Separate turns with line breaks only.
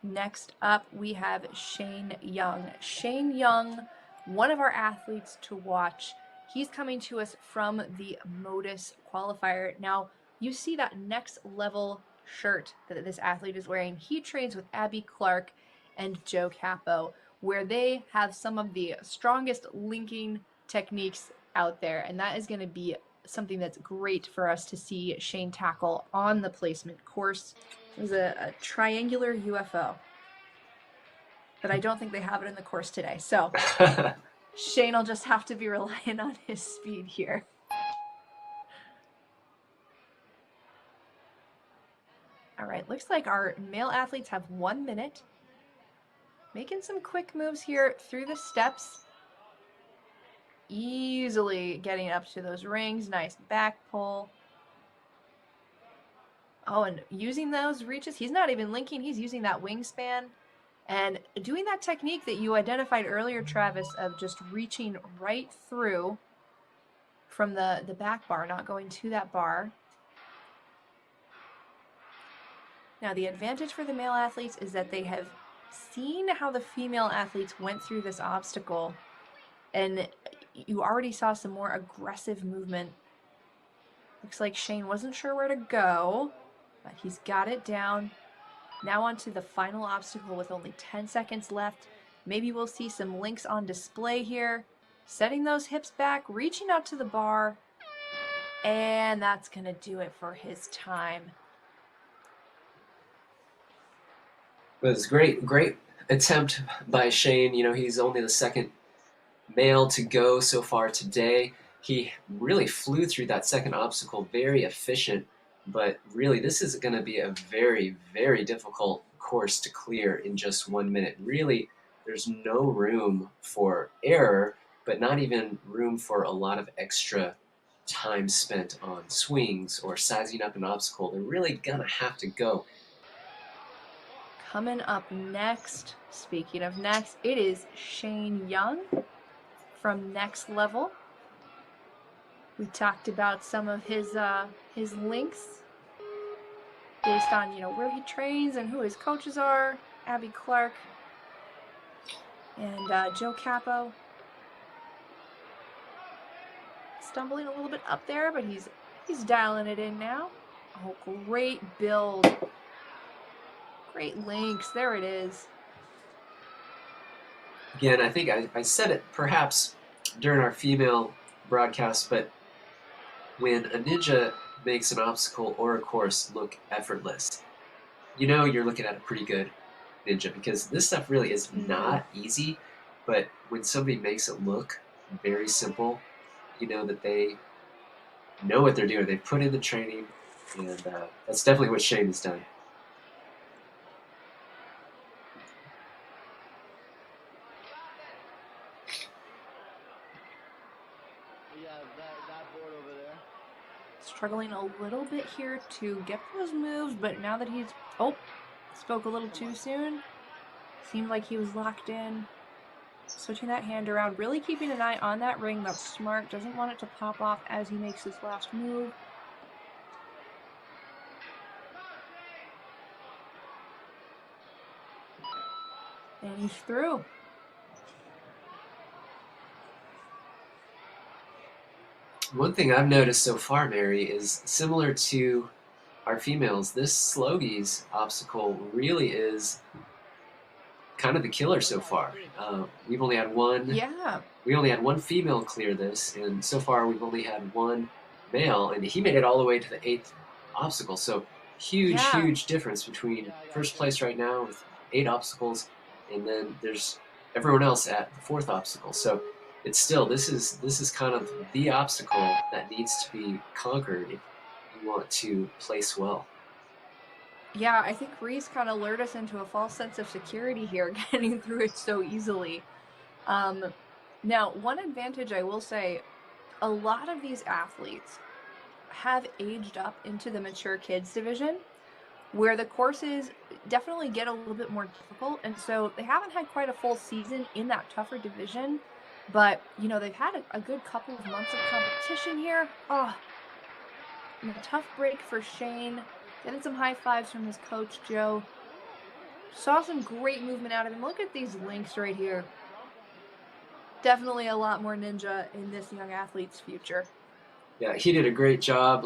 Next up, we have Shane Young. Shane Young, one of our athletes to watch. He's coming to us from the Modus qualifier. Now, you see that next level shirt that this athlete is wearing. He trains with Abby Clark and Joe Capo, where they have some of the strongest linking techniques out there. And that is going to be something that's great for us to see Shane tackle on the placement course. It was a triangular UFO. But I don't think they have it in the course today. So Shane will just have to be relying on his speed here. All right, looks like our male athletes have 1 minute. Making some quick moves here through the steps. Easily getting up to those rings. Nice back pull. Oh, and using those reaches. He's not even linking. He's using that wingspan. And doing that technique that you identified earlier, Travis, of just reaching right through from the back bar, not going to that bar. Now, the advantage for the male athletes is that they have seen how the female athletes went through this obstacle, and you already saw some more aggressive movement. Looks like Shane wasn't sure where to go, but he's got it down. Now on to the final obstacle with only 10 seconds left. Maybe we'll see some links on display here. Setting those hips back, reaching out to the bar, and that's going to do it for his time.
It was great attempt by Shane. You know, he's only the second male to go so far today. He really flew through that second obstacle, very efficient, but really this is going to be a very, very difficult course to clear in just 1 minute. Really, there's no room for error, but not even room for a lot of extra time spent on swings or sizing up an obstacle. They're really going to have to go.
Coming up next, speaking of next, it is Shane Young from Next Level. We talked about some of his links based on, where he trains and who his coaches are. Abby Clark and Joe Capo. Stumbling a little bit up there, but he's dialing it in now. Oh, great build. Great links. There it is.
Again, I think I said it perhaps during our female broadcast, but when a ninja makes an obstacle or a course look effortless, you know you're looking at a pretty good ninja, because this stuff really is not easy, but when somebody makes it look very simple, you know that they know what they're doing. They've put in the training, and that's definitely what Shane has done.
Struggling a little bit here to get those moves, but now that he's... Oh, spoke a little too soon. Seemed like he was locked in. Switching that hand around, really keeping an eye on that ring. That's smart. Doesn't want it to pop off as he makes his last move. And he's through.
One thing I've noticed so far, Mary, is similar to our females, this Slogies obstacle really is kind of the killer so far. We've only had one.
Yeah.
We only had one female clear this, and so far we've only had one male, and he made it all the way to the 8th obstacle. So huge difference between first place right now with 8 obstacles, and then there's everyone else at the 4th obstacle. So it's still, this is kind of the obstacle that needs to be conquered if you want to place well.
Yeah, I think Reese kind of lured us into a false sense of security here, getting through it so easily. Now, one advantage I will say, a lot of these athletes have aged up into the mature kids division, where the courses definitely get a little bit more difficult, and so they haven't had quite a full season in that tougher division, but, they've had a good couple of months of competition here. Oh, and a tough break for Shane. Getting some high fives from his coach, Joe. Saw some great movement out of him. Look at these links right here. Definitely a lot more ninja in this young athlete's future.
Yeah, he did a great job.